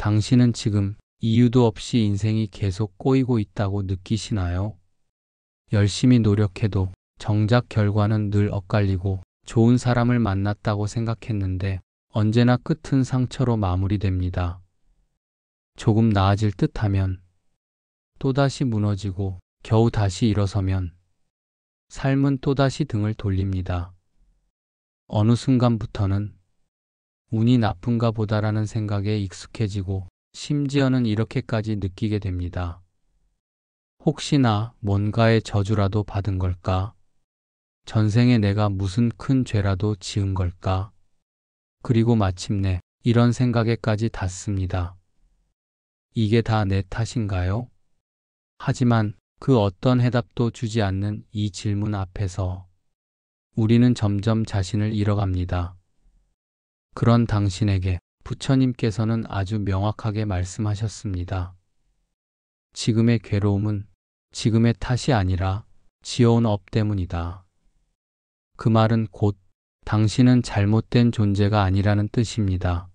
당신은 지금 이유도 없이 인생이 계속 꼬이고 있다고 느끼시나요? 열심히 노력해도 정작 결과는 늘 엇갈리고 좋은 사람을 만났다고 생각했는데 언제나 끝은 상처로 마무리됩니다. 조금 나아질 듯 하면 또다시 무너지고 겨우 다시 일어서면 삶은 또다시 등을 돌립니다. 어느 순간부터는 운이 나쁜가 보다라는 생각에 익숙해지고 심지어는 이렇게까지 느끼게 됩니다. 혹시나 뭔가의 저주라도 받은 걸까? 전생에 내가 무슨 큰 죄라도 지은 걸까? 그리고 마침내 이런 생각에까지 닿습니다. 이게 다 내 탓인가요? 하지만 그 어떤 해답도 주지 않는 이 질문 앞에서 우리는 점점 자신을 잃어갑니다. 그런 당신에게 부처님께서는 아주 명확하게 말씀하셨습니다. 지금의 괴로움은 지금의 탓이 아니라 지어온 업 때문이다. 그 말은 곧 당신은 잘못된 존재가 아니라는 뜻입니다.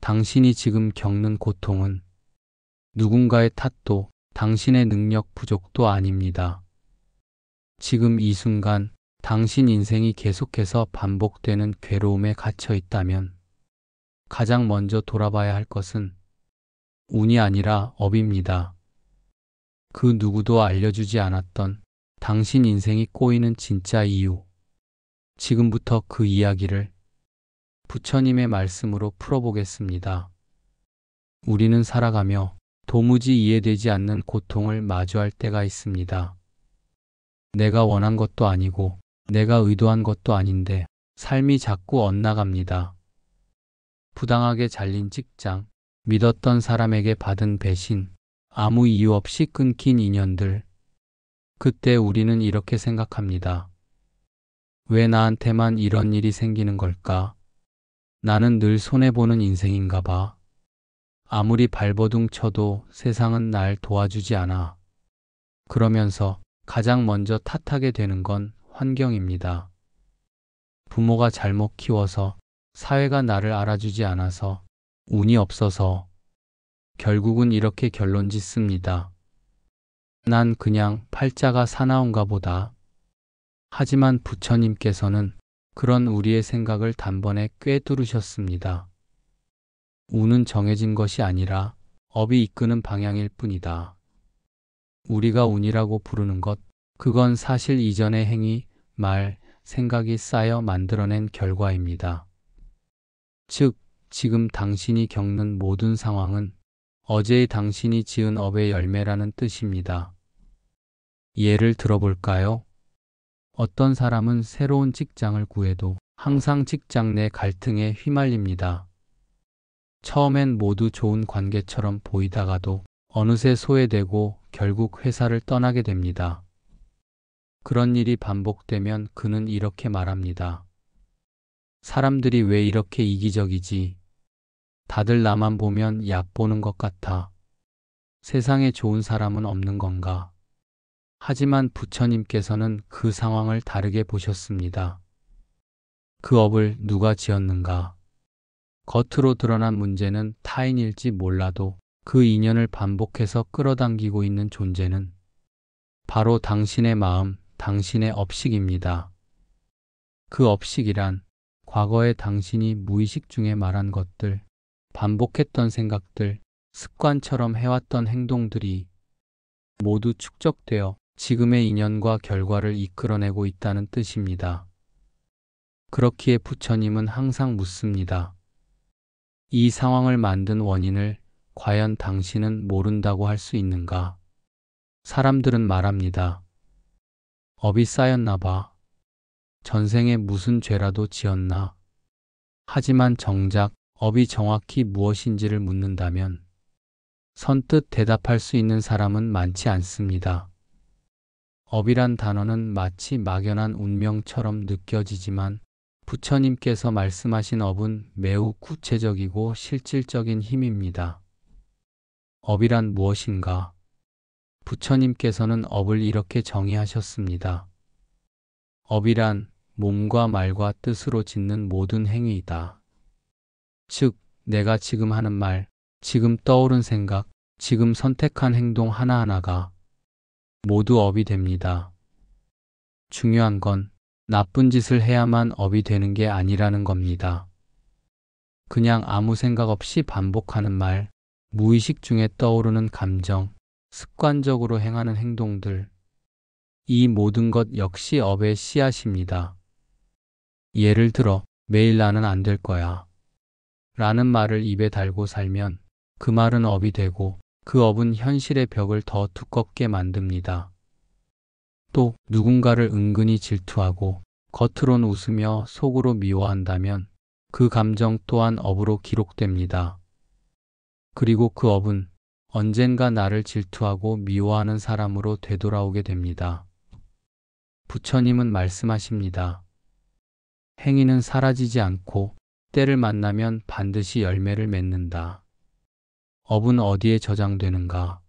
당신이 지금 겪는 고통은 누군가의 탓도 당신의 능력 부족도 아닙니다. 지금 이 순간 당신 인생이 계속해서 반복되는 괴로움에 갇혀 있다면 가장 먼저 돌아봐야 할 것은 운이 아니라 업입니다. 그 누구도 알려주지 않았던 당신 인생이 꼬이는 진짜 이유. 지금부터 그 이야기를 부처님의 말씀으로 풀어보겠습니다. 우리는 살아가며 도무지 이해되지 않는 고통을 마주할 때가 있습니다. 내가 원한 것도 아니고 내가 의도한 것도 아닌데 삶이 자꾸 엇나갑니다. 부당하게 잘린 직장, 믿었던 사람에게 받은 배신, 아무 이유 없이 끊긴 인연들. 그때 우리는 이렇게 생각합니다. 왜 나한테만 이런 일이 생기는 걸까? 나는 늘 손해보는 인생인가 봐. 아무리 발버둥 쳐도 세상은 날 도와주지 않아. 그러면서 가장 먼저 탓하게 되는 건 환경입니다. 부모가 잘못 키워서, 사회가 나를 알아주지 않아서, 운이 없어서, 결국은 이렇게 결론 짓습니다. 난 그냥 팔자가 사나운가 보다. 하지만 부처님께서는 그런 우리의 생각을 단번에 꿰뚫으셨습니다. 운은 정해진 것이 아니라 업이 이끄는 방향일 뿐이다. 우리가 운이라고 부르는 것, 그건 사실 이전의 행위, 말, 생각이 쌓여 만들어낸 결과입니다. 즉, 지금 당신이 겪는 모든 상황은 어제의 당신이 지은 업의 열매라는 뜻입니다. 예를 들어볼까요? 어떤 사람은 새로운 직장을 구해도 항상 직장 내 갈등에 휘말립니다. 처음엔 모두 좋은 관계처럼 보이다가도 어느새 소외되고 결국 회사를 떠나게 됩니다. 그런 일이 반복되면 그는 이렇게 말합니다. 사람들이 왜 이렇게 이기적이지? 다들 나만 보면 약 보는 것 같아. 세상에 좋은 사람은 없는 건가? 하지만 부처님께서는 그 상황을 다르게 보셨습니다. 그 업을 누가 지었는가? 겉으로 드러난 문제는 타인일지 몰라도 그 인연을 반복해서 끌어당기고 있는 존재는 바로 당신의 마음, 당신의 업식입니다. 그 업식이란 과거에 당신이 무의식 중에 말한 것들, 반복했던 생각들, 습관처럼 해왔던 행동들이 모두 축적되어 지금의 인연과 결과를 이끌어내고 있다는 뜻입니다. 그렇기에 부처님은 항상 묻습니다. 이 상황을 만든 원인을 과연 당신은 모른다고 할 수 있는가? 사람들은 말합니다. 업이 쌓였나 봐. 전생에 무슨 죄라도 지었나? 하지만 정작 업이 정확히 무엇인지를 묻는다면 선뜻 대답할 수 있는 사람은 많지 않습니다. 업이란 단어는 마치 막연한 운명처럼 느껴지지만 부처님께서 말씀하신 업은 매우 구체적이고 실질적인 힘입니다. 업이란 무엇인가? 부처님께서는 업을 이렇게 정의하셨습니다. 업이란 몸과 말과 뜻으로 짓는 모든 행위이다. 즉, 내가 지금 하는 말, 지금 떠오른 생각, 지금 선택한 행동 하나하나가 모두 업이 됩니다. 중요한 건 나쁜 짓을 해야만 업이 되는 게 아니라는 겁니다. 그냥 아무 생각 없이 반복하는 말, 무의식 중에 떠오르는 감정, 습관적으로 행하는 행동들, 이 모든 것 역시 업의 씨앗입니다. 예를 들어, 매일 나는 안 될 거야 라는 말을 입에 달고 살면 그 말은 업이 되고 그 업은 현실의 벽을 더 두껍게 만듭니다. 또 누군가를 은근히 질투하고 겉으론 웃으며 속으로 미워한다면 그 감정 또한 업으로 기록됩니다. 그리고 그 업은 언젠가 나를 질투하고 미워하는 사람으로 되돌아오게 됩니다. 부처님은 말씀하십니다. 행위는 사라지지 않고 때를 만나면 반드시 열매를 맺는다. 업은 어디에 저장되는가?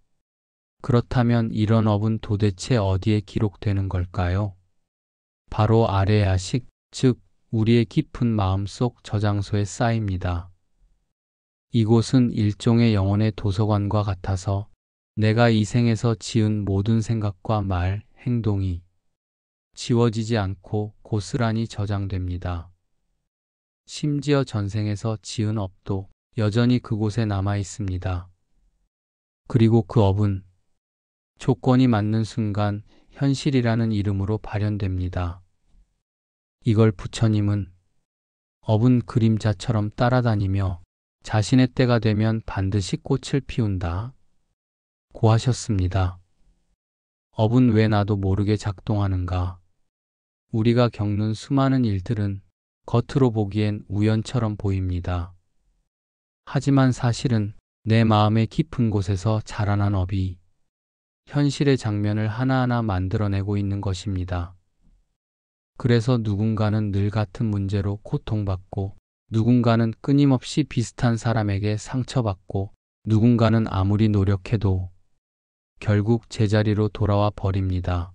그렇다면 이런 업은 도대체 어디에 기록되는 걸까요? 바로 아래 야식, 즉 우리의 깊은 마음속 저장소에 쌓입니다. 이곳은 일종의 영혼의 도서관과 같아서 내가 이 생에서 지은 모든 생각과 말, 행동이 지워지지 않고 고스란히 저장됩니다. 심지어 전생에서 지은 업도 여전히 그곳에 남아 있습니다. 그리고 그 업은 조건이 맞는 순간 현실이라는 이름으로 발현됩니다. 이걸 부처님은 업은 그림자처럼 따라다니며 자신의 때가 되면 반드시 꽃을 피운다 고 하셨습니다. 업은 왜 나도 모르게 작동하는가? 우리가 겪는 수많은 일들은 겉으로 보기엔 우연처럼 보입니다. 하지만 사실은 내 마음의 깊은 곳에서 자라난 업이 현실의 장면을 하나하나 만들어내고 있는 것입니다. 그래서 누군가는 늘 같은 문제로 고통받고, 누군가는 끊임없이 비슷한 사람에게 상처받고, 누군가는 아무리 노력해도 결국 제자리로 돌아와 버립니다.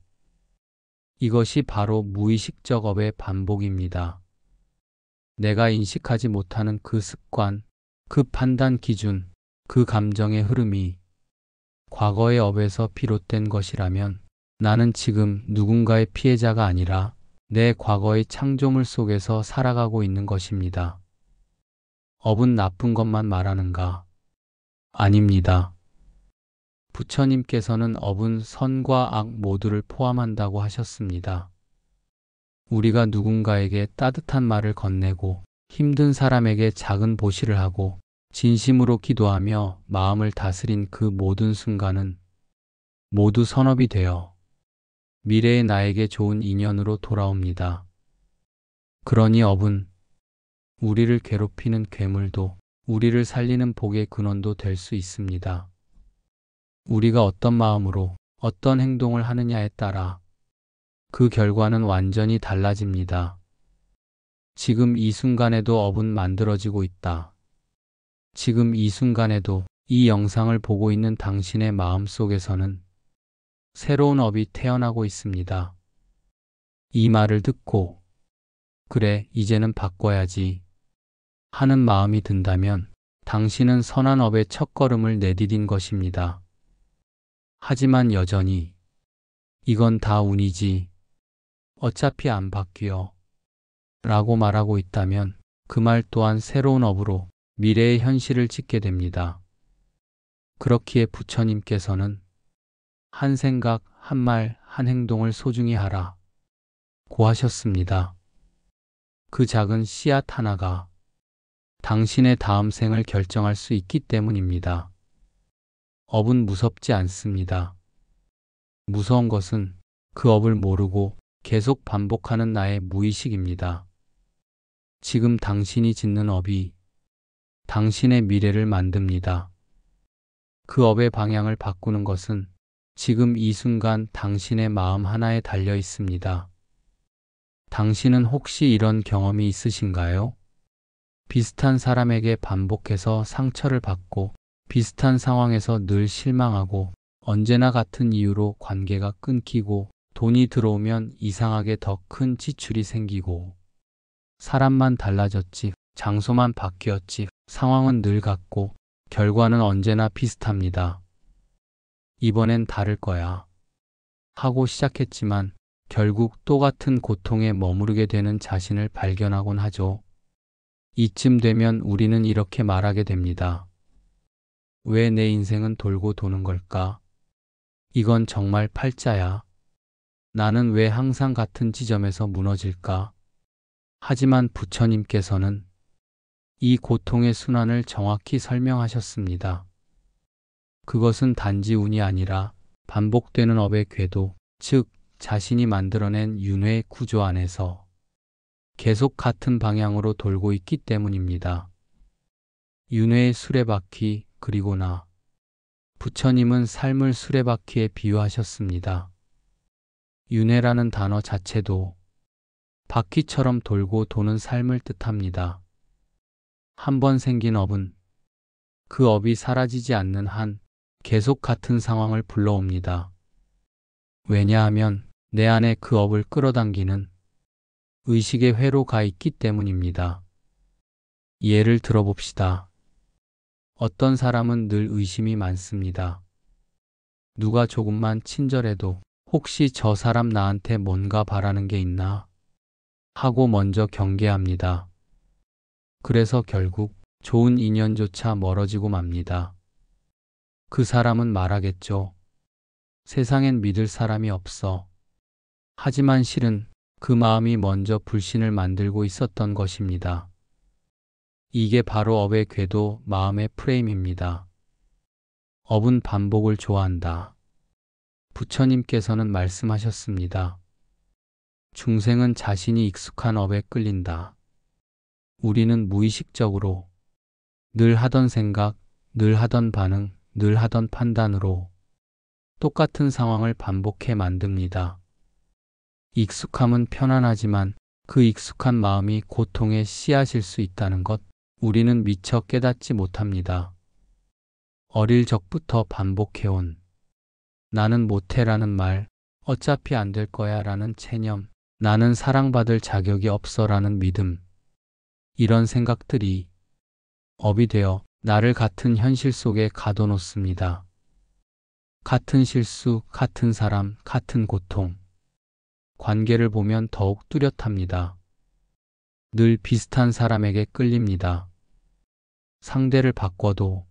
이것이 바로 무의식적 업의 반복입니다. 내가 인식하지 못하는 그 습관, 그 판단 기준, 그 감정의 흐름이 과거의 업에서 비롯된 것이라면 나는 지금 누군가의 피해자가 아니라 내 과거의 창조물 속에서 살아가고 있는 것입니다. 업은 나쁜 것만 말하는가? 아닙니다. 부처님께서는 업은 선과 악 모두를 포함한다고 하셨습니다. 우리가 누군가에게 따뜻한 말을 건네고 힘든 사람에게 작은 보시를 하고 진심으로 기도하며 마음을 다스린 그 모든 순간은 모두 선업이 되어 미래의 나에게 좋은 인연으로 돌아옵니다. 그러니 업은 우리를 괴롭히는 괴물도 우리를 살리는 복의 근원도 될 수 있습니다. 우리가 어떤 마음으로 어떤 행동을 하느냐에 따라 그 결과는 완전히 달라집니다. 지금 이 순간에도 업은 만들어지고 있다. 지금 이 순간에도 이 영상을 보고 있는 당신의 마음 속에서는 새로운 업이 태어나고 있습니다. 이 말을 듣고 그래, 이제는 바꿔야지 하는 마음이 든다면 당신은 선한 업의 첫걸음을 내디딘 것입니다. 하지만 여전히 이건 다 운이지, 어차피 안 바뀌어 라고 말하고 있다면 그 말 또한 새로운 업으로 미래의 현실을 짓게 됩니다. 그렇기에 부처님께서는 한 생각, 한 말, 한 행동을 소중히 하라 고 하셨습니다. 그 작은 씨앗 하나가 당신의 다음 생을 결정할 수 있기 때문입니다. 업은 무섭지 않습니다. 무서운 것은 그 업을 모르고 계속 반복하는 나의 무의식입니다. 지금 당신이 짓는 업이 당신의 미래를 만듭니다. 그 업의 방향을 바꾸는 것은 지금 이 순간 당신의 마음 하나에 달려 있습니다. 당신은 혹시 이런 경험이 있으신가요? 비슷한 사람에게 반복해서 상처를 받고 비슷한 상황에서 늘 실망하고 언제나 같은 이유로 관계가 끊기고 돈이 들어오면 이상하게 더 큰 지출이 생기고 사람만 달라졌지 장소만 바뀌었지 상황은 늘 같고 결과는 언제나 비슷합니다. 이번엔 다를 거야. 하고 시작했지만 결국 똑같은 고통에 머무르게 되는 자신을 발견하곤 하죠. 이쯤 되면 우리는 이렇게 말하게 됩니다. 왜 내 인생은 돌고 도는 걸까? 이건 정말 팔자야. 나는 왜 항상 같은 지점에서 무너질까? 하지만 부처님께서는 이 고통의 순환을 정확히 설명하셨습니다. 그것은 단지 운이 아니라 반복되는 업의 궤도, 즉 자신이 만들어낸 윤회의 구조 안에서 계속 같은 방향으로 돌고 있기 때문입니다. 윤회의 수레바퀴, 그리고 나. 부처님은 삶을 수레바퀴에 비유하셨습니다. 윤회라는 단어 자체도 바퀴처럼 돌고 도는 삶을 뜻합니다. 한 번 생긴 업은 그 업이 사라지지 않는 한 계속 같은 상황을 불러옵니다. 왜냐하면 내 안에 그 업을 끌어당기는 의식의 회로 가 있기 때문입니다. 예를 들어봅시다. 어떤 사람은 늘 의심이 많습니다. 누가 조금만 친절해도 혹시 저 사람 나한테 뭔가 바라는 게 있나? 하고 먼저 경계합니다. 그래서 결국 좋은 인연조차 멀어지고 맙니다. 그 사람은 말하겠죠. 세상엔 믿을 사람이 없어. 하지만 실은 그 마음이 먼저 불신을 만들고 있었던 것입니다. 이게 바로 업의 궤도, 마음의 프레임입니다. 업은 반복을 좋아한다. 부처님께서는 말씀하셨습니다. 중생은 자신이 익숙한 업에 끌린다. 우리는 무의식적으로 늘 하던 생각, 늘 하던 반응, 늘 하던 판단으로 똑같은 상황을 반복해 만듭니다. 익숙함은 편안하지만 그 익숙한 마음이 고통의 씨앗일 수 있다는 것, 우리는 미처 깨닫지 못합니다. 어릴 적부터 반복해온 나는 못해라는 말, 어차피 안 될 거야 라는 체념, 나는 사랑받을 자격이 없어 라는 믿음, 이런 생각들이 업이 되어 나를 같은 현실 속에 가둬놓습니다. 같은 실수, 같은 사람, 같은 고통. 관계를 보면 더욱 뚜렷합니다. 늘 비슷한 사람에게 끌립니다. 상대를 바꿔도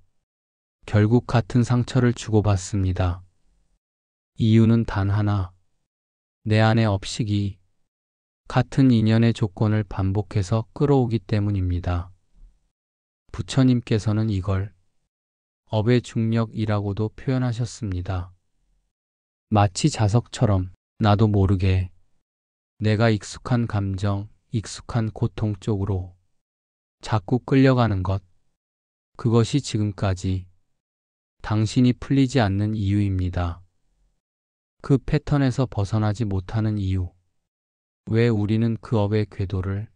결국 같은 상처를 주고받습니다. 이유는 단 하나. 내 안의 업식이 같은 인연의 조건을 반복해서 끌어오기 때문입니다. 부처님께서는 이걸 업의 중력이라고도 표현하셨습니다. 마치 자석처럼 나도 모르게 내가 익숙한 감정, 익숙한 고통 쪽으로 자꾸 끌려가는 것, 그것이 지금까지 당신이 풀리지 않는 이유입니다. 그 패턴에서 벗어나지 못하는 이유. 왜 우리는 그 업의 궤도를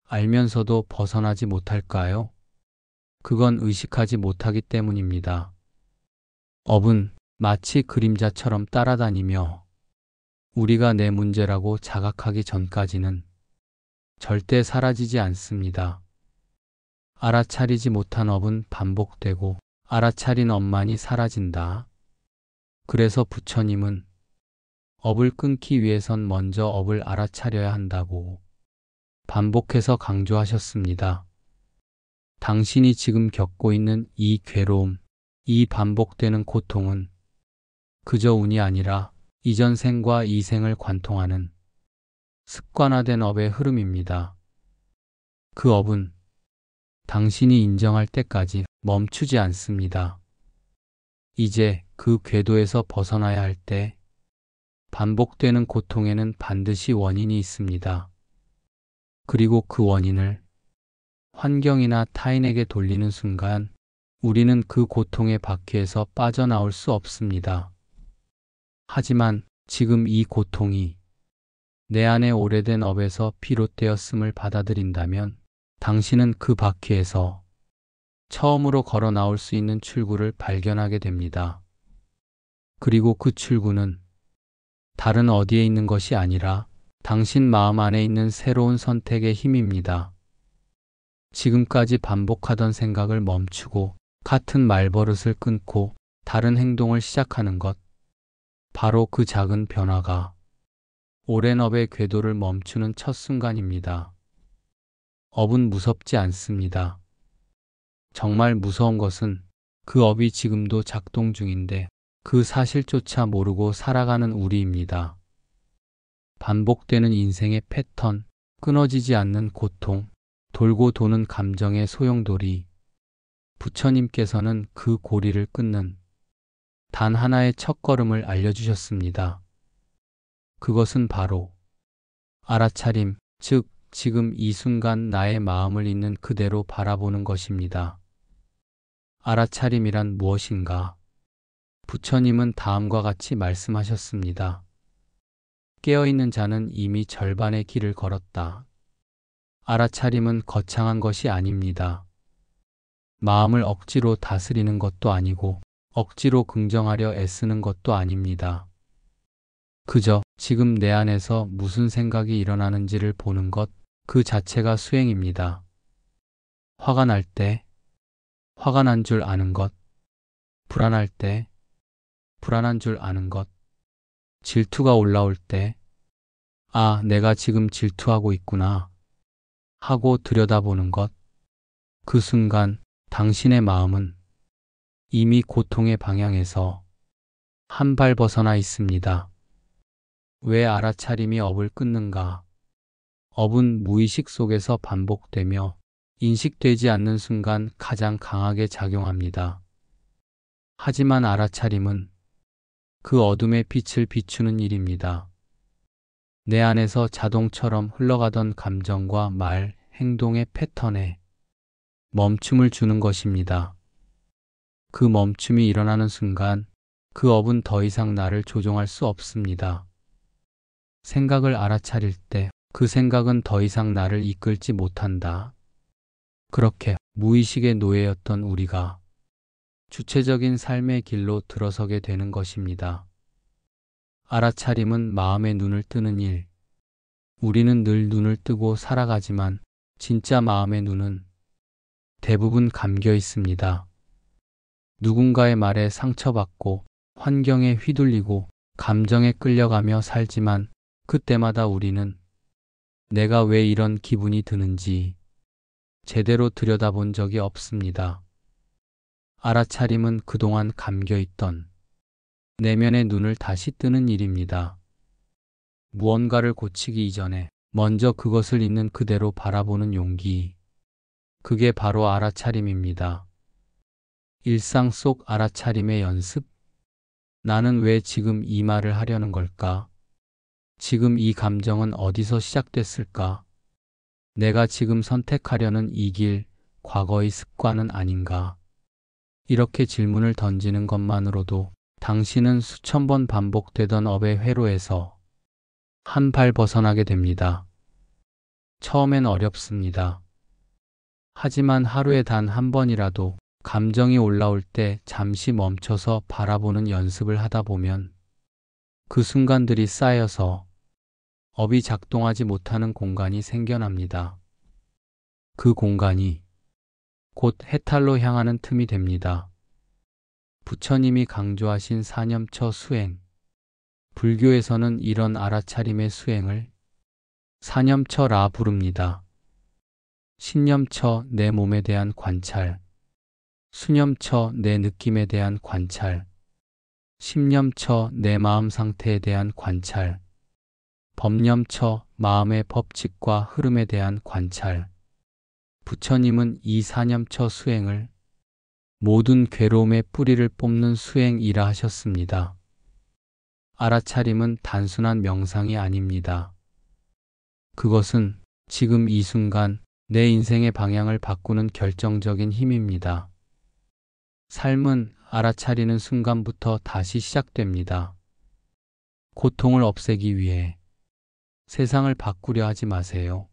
알면서도 벗어나지 못할까요? 그건 의식하지 못하기 때문입니다. 업은 마치 그림자처럼 따라다니며 우리가 내 문제라고 자각하기 전까지는 절대 사라지지 않습니다. 알아차리지 못한 업은 반복되고 알아차린 업만이 사라진다. 그래서 부처님은 업을 끊기 위해선 먼저 업을 알아차려야 한다고 반복해서 강조하셨습니다. 당신이 지금 겪고 있는 이 괴로움, 이 반복되는 고통은 그저 운이 아니라 이전 생과 이 생을 관통하는 습관화된 업의 흐름입니다. 그 업은 당신이 인정할 때까지 멈추지 않습니다. 이제 그 궤도에서 벗어나야 할 때 반복되는 고통에는 반드시 원인이 있습니다. 그리고 그 원인을 환경이나 타인에게 돌리는 순간 우리는 그 고통의 바퀴에서 빠져나올 수 없습니다. 하지만 지금 이 고통이 내 안의 오래된 업에서 비롯되었음을 받아들인다면 당신은 그 바퀴에서 처음으로 걸어 나올 수 있는 출구를 발견하게 됩니다. 그리고 그 출구는 다른 어디에 있는 것이 아니라 당신 마음 안에 있는 새로운 선택의 힘입니다. 지금까지 반복하던 생각을 멈추고 같은 말버릇을 끊고 다른 행동을 시작하는 것. 바로 그 작은 변화가 오랜 업의 궤도를 멈추는 첫 순간입니다. 업은 무섭지 않습니다. 정말 무서운 것은 그 업이 지금도 작동 중인데 그 사실조차 모르고 살아가는 우리입니다. 반복되는 인생의 패턴, 끊어지지 않는 고통, 돌고 도는 감정의 소용돌이. 부처님께서는 그 고리를 끊는 단 하나의 첫걸음을 알려주셨습니다. 그것은 바로 알아차림, 즉 지금 이 순간 나의 마음을 있는 그대로 바라보는 것입니다. 알아차림이란 무엇인가? 부처님은 다음과 같이 말씀하셨습니다. 깨어있는 자는 이미 절반의 길을 걸었다. 알아차림은 거창한 것이 아닙니다. 마음을 억지로 다스리는 것도 아니고 억지로 긍정하려 애쓰는 것도 아닙니다. 그저 지금 내 안에서 무슨 생각이 일어나는지를 보는 것, 그 자체가 수행입니다. 화가 날 때, 화가 난 줄 아는 것, 불안할 때, 불안한 줄 아는 것, 질투가 올라올 때, 아, 내가 지금 질투하고 있구나 하고 들여다보는 것. 그 순간 당신의 마음은 이미 고통의 방향에서 한 발 벗어나 있습니다. 왜 알아차림이 업을 끊는가? 업은 무의식 속에서 반복되며 인식되지 않는 순간 가장 강하게 작용합니다. 하지만 알아차림은 그 어둠의 빛을 비추는 일입니다. 내 안에서 자동처럼 흘러가던 감정과 말, 행동의 패턴에 멈춤을 주는 것입니다. 그 멈춤이 일어나는 순간 그 업은 더 이상 나를 조종할 수 없습니다. 생각을 알아차릴 때 그 생각은 더 이상 나를 이끌지 못한다. 그렇게 무의식의 노예였던 우리가 주체적인 삶의 길로 들어서게 되는 것입니다. 알아차림은 마음의 눈을 뜨는 일. 우리는 늘 눈을 뜨고 살아가지만 진짜 마음의 눈은 대부분 감겨 있습니다. 누군가의 말에 상처받고 환경에 휘둘리고 감정에 끌려가며 살지만 그때마다 우리는 내가 왜 이런 기분이 드는지 제대로 들여다본 적이 없습니다. 알아차림은 그동안 감겨있던 내면의 눈을 다시 뜨는 일입니다. 무언가를 고치기 이전에 먼저 그것을 있는 그대로 바라보는 용기. 그게 바로 알아차림입니다. 일상 속 알아차림의 연습? 나는 왜 지금 이 말을 하려는 걸까? 지금 이 감정은 어디서 시작됐을까? 내가 지금 선택하려는 이 길, 과거의 습관은 아닌가? 이렇게 질문을 던지는 것만으로도 당신은 수천 번 반복되던 업의 회로에서 한 발 벗어나게 됩니다. 처음엔 어렵습니다. 하지만 하루에 단 한 번이라도 감정이 올라올 때 잠시 멈춰서 바라보는 연습을 하다 보면 그 순간들이 쌓여서 업이 작동하지 못하는 공간이 생겨납니다. 그 공간이 곧 해탈로 향하는 틈이 됩니다. 부처님이 강조하신 사념처 수행. 불교에서는 이런 알아차림의 수행을 사념처라 부릅니다. 신념처 내 몸에 대한 관찰, 수념처 내 느낌에 대한 관찰, 심념처 내 마음 상태에 대한 관찰, 법념처 마음의 법칙과 흐름에 대한 관찰. 부처님은 이 사념처 수행을 모든 괴로움의 뿌리를 뽑는 수행이라 하셨습니다. 알아차림은 단순한 명상이 아닙니다. 그것은 지금 이 순간 내 인생의 방향을 바꾸는 결정적인 힘입니다. 삶은 알아차리는 순간부터 다시 시작됩니다. 고통을 없애기 위해 세상을 바꾸려 하지 마세요.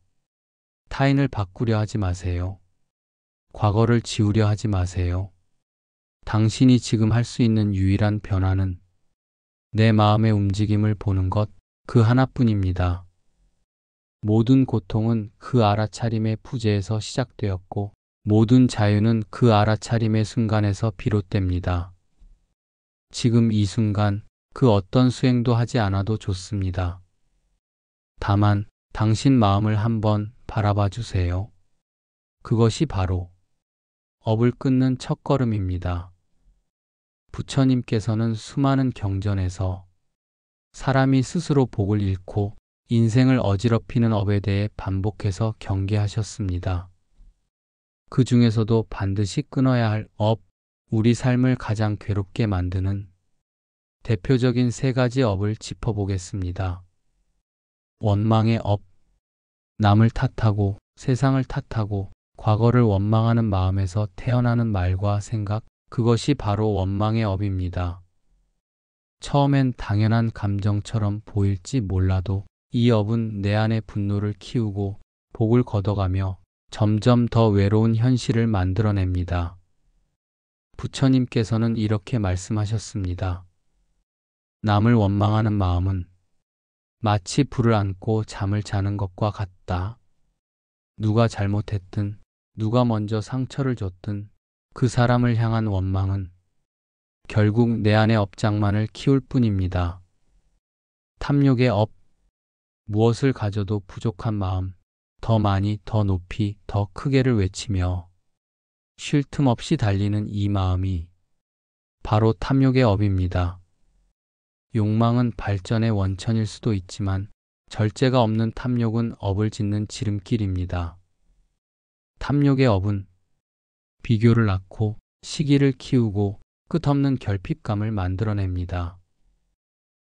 타인을 바꾸려 하지 마세요. 과거를 지우려 하지 마세요. 당신이 지금 할 수 있는 유일한 변화는 내 마음의 움직임을 보는 것, 그 하나뿐입니다. 모든 고통은 그 알아차림의 부재에서 시작되었고 모든 자유는 그 알아차림의 순간에서 비롯됩니다. 지금 이 순간 그 어떤 수행도 하지 않아도 좋습니다. 다만 당신 마음을 한번 바라봐 주세요. 그것이 바로 업을 끊는 첫걸음입니다. 부처님께서는 수많은 경전에서 사람이 스스로 복을 잃고 인생을 어지럽히는 업에 대해 반복해서 경계하셨습니다. 그 중에서도 반드시 끊어야 할 업, 우리 삶을 가장 괴롭게 만드는 대표적인 세 가지 업을 짚어보겠습니다. 원망의 업, 남을 탓하고 세상을 탓하고 과거를 원망하는 마음에서 태어나는 말과 생각, 그것이 바로 원망의 업입니다. 처음엔 당연한 감정처럼 보일지 몰라도 이 업은 내 안의 분노를 키우고 복을 걷어가며 점점 더 외로운 현실을 만들어냅니다. 부처님께서는 이렇게 말씀하셨습니다. 남을 원망하는 마음은 마치 불을 안고 잠을 자는 것과 같다. 누가 잘못했든 누가 먼저 상처를 줬든 그 사람을 향한 원망은 결국 내 안의 업장만을 키울 뿐입니다. 탐욕의 업, 무엇을 가져도 부족한 마음, 더 많이, 더 높이, 더 크게를 외치며 쉴 틈 없이 달리는 이 마음이 바로 탐욕의 업입니다. 욕망은 발전의 원천일 수도 있지만 절제가 없는 탐욕은 업을 짓는 지름길입니다. 탐욕의 업은 비교를 낳고 시기를 키우고 끝없는 결핍감을 만들어냅니다.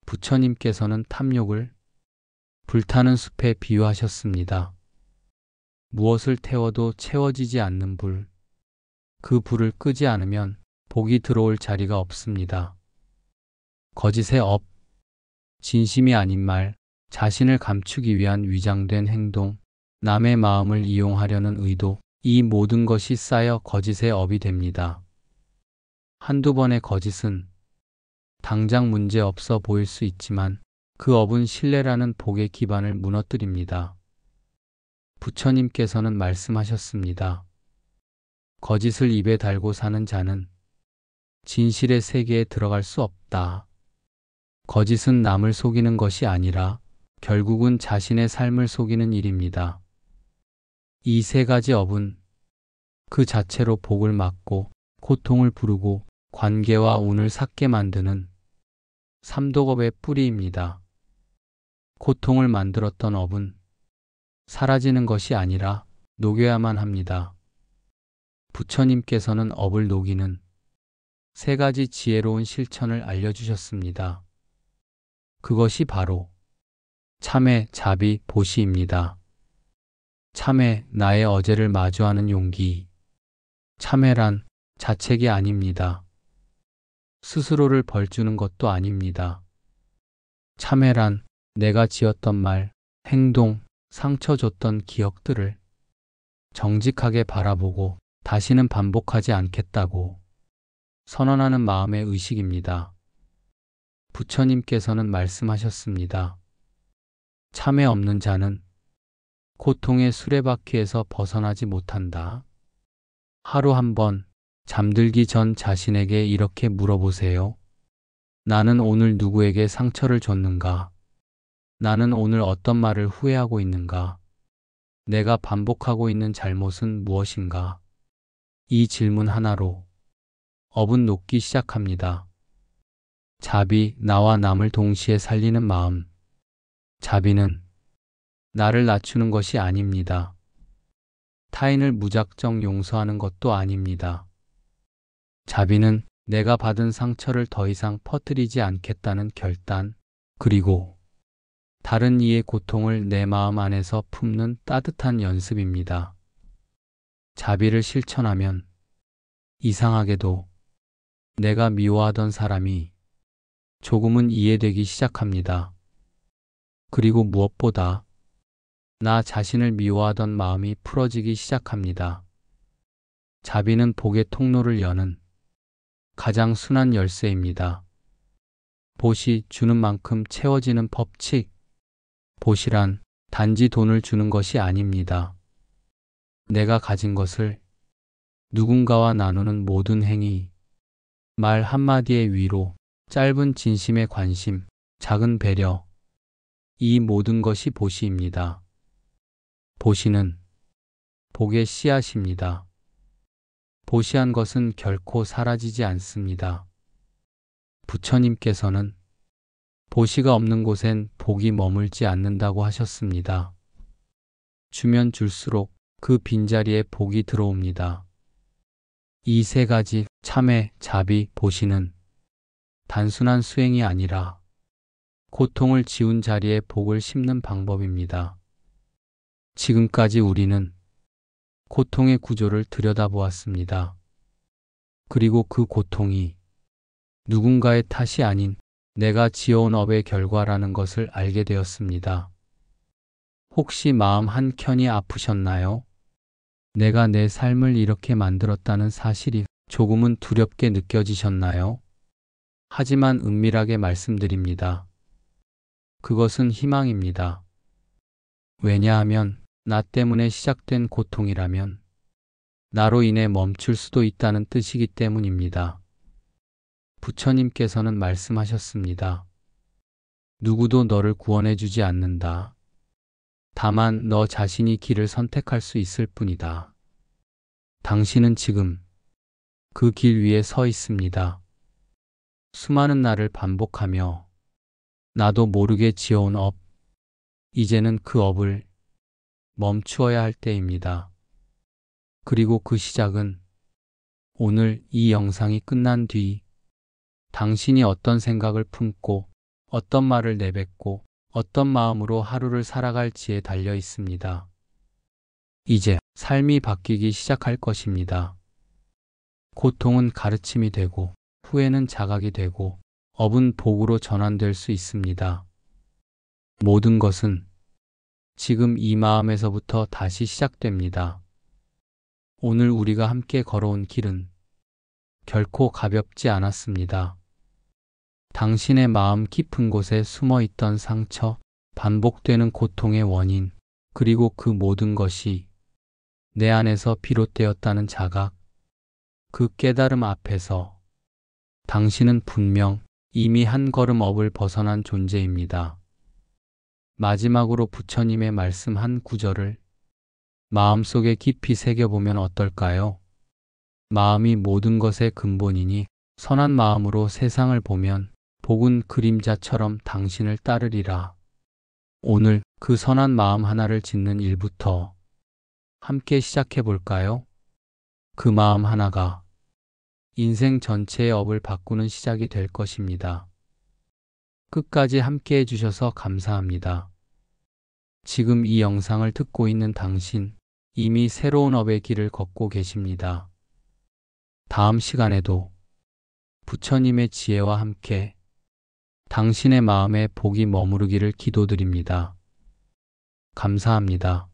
부처님께서는 탐욕을 불타는 숲에 비유하셨습니다. 무엇을 태워도 채워지지 않는 불, 그 불을 끄지 않으면 복이 들어올 자리가 없습니다. 거짓의 업, 진심이 아닌 말, 자신을 감추기 위한 위장된 행동, 남의 마음을 이용하려는 의도, 이 모든 것이 쌓여 거짓의 업이 됩니다. 한두 번의 거짓은 당장 문제 없어 보일 수 있지만 그 업은 신뢰라는 복의 기반을 무너뜨립니다. 부처님께서는 말씀하셨습니다. 거짓을 입에 달고 사는 자는 진실의 세계에 들어갈 수 없다. 거짓은 남을 속이는 것이 아니라 결국은 자신의 삶을 속이는 일입니다. 이 세 가지 업은 그 자체로 복을 막고 고통을 부르고 관계와 운을 삭게 만드는 삼독업의 뿌리입니다. 고통을 만들었던 업은 사라지는 것이 아니라 녹여야만 합니다. 부처님께서는 업을 녹이는 세 가지 지혜로운 실천을 알려주셨습니다. 그것이 바로 참회, 자비, 보시입니다. 참회, 나의 어제를 마주하는 용기. 참회란 자책이 아닙니다. 스스로를 벌주는 것도 아닙니다. 참회란 내가 지었던 말, 행동, 상처 줬던 기억들을 정직하게 바라보고 다시는 반복하지 않겠다고 선언하는 마음의 의식입니다. 부처님께서는 말씀하셨습니다. 참회 없는 자는 고통의 수레바퀴에서 벗어나지 못한다. 하루 한 번 잠들기 전 자신에게 이렇게 물어보세요. 나는 오늘 누구에게 상처를 줬는가? 나는 오늘 어떤 말을 후회하고 있는가? 내가 반복하고 있는 잘못은 무엇인가? 이 질문 하나로 업은 녹기 시작합니다. 자비, 나와 남을 동시에 살리는 마음. 자비는 나를 낮추는 것이 아닙니다. 타인을 무작정 용서하는 것도 아닙니다. 자비는 내가 받은 상처를 더 이상 퍼뜨리지 않겠다는 결단, 그리고 다른 이의 고통을 내 마음 안에서 품는 따뜻한 연습입니다. 자비를 실천하면 이상하게도 내가 미워하던 사람이 조금은 이해되기 시작합니다. 그리고 무엇보다 나 자신을 미워하던 마음이 풀어지기 시작합니다. 자비는 복의 통로를 여는 가장 순한 열쇠입니다. 보시, 주는 만큼 채워지는 법칙. 보시란 단지 돈을 주는 것이 아닙니다. 내가 가진 것을 누군가와 나누는 모든 행위, 말 한마디의 위로, 짧은 진심의 관심, 작은 배려, 이 모든 것이 보시입니다. 보시는 복의 씨앗입니다. 보시한 것은 결코 사라지지 않습니다. 부처님께서는 보시가 없는 곳엔 복이 머물지 않는다고 하셨습니다. 주면 줄수록 그 빈자리에 복이 들어옵니다. 이 세 가지 참회, 자비, 보시는 단순한 수행이 아니라 고통을 지운 자리에 복을 심는 방법입니다. 지금까지 우리는 고통의 구조를 들여다보았습니다. 그리고 그 고통이 누군가의 탓이 아닌 내가 지어온 업의 결과라는 것을 알게 되었습니다. 혹시 마음 한켠이 아프셨나요? 내가 내 삶을 이렇게 만들었다는 사실이 조금은 두렵게 느껴지셨나요? 하지만 은밀하게 말씀드립니다. 그것은 희망입니다. 왜냐하면 나 때문에 시작된 고통이라면 나로 인해 멈출 수도 있다는 뜻이기 때문입니다. 부처님께서는 말씀하셨습니다. 누구도 너를 구원해 주지 않는다. 다만 너 자신이 길을 선택할 수 있을 뿐이다. 당신은 지금 그 길 위에 서 있습니다. 수많은 날을 반복하며 나도 모르게 지어온 업, 이제는 그 업을 멈추어야 할 때입니다. 그리고 그 시작은 오늘 이 영상이 끝난 뒤 당신이 어떤 생각을 품고 어떤 말을 내뱉고 어떤 마음으로 하루를 살아갈지에 달려 있습니다. 이제 삶이 바뀌기 시작할 것입니다. 고통은 가르침이 되고 후회는 자각이 되고 업은 복으로 전환될 수 있습니다. 모든 것은 지금 이 마음에서부터 다시 시작됩니다. 오늘 우리가 함께 걸어온 길은 결코 가볍지 않았습니다. 당신의 마음 깊은 곳에 숨어 있던 상처, 반복되는 고통의 원인, 그리고 그 모든 것이 내 안에서 비롯되었다는 자각, 그 깨달음 앞에서 당신은 분명 이미 한 걸음 업을 벗어난 존재입니다. 마지막으로 부처님의 말씀 한 구절을 마음속에 깊이 새겨보면 어떨까요? 마음이 모든 것의 근본이니 선한 마음으로 세상을 보면 복은 그림자처럼 당신을 따르리라. 오늘 그 선한 마음 하나를 짓는 일부터 함께 시작해 볼까요? 그 마음 하나가 인생 전체의 업을 바꾸는 시작이 될 것입니다. 끝까지 함께 해주셔서 감사합니다. 지금 이 영상을 듣고 있는 당신, 이미 새로운 업의 길을 걷고 계십니다. 다음 시간에도 부처님의 지혜와 함께 당신의 마음에 복이 머무르기를 기도드립니다. 감사합니다.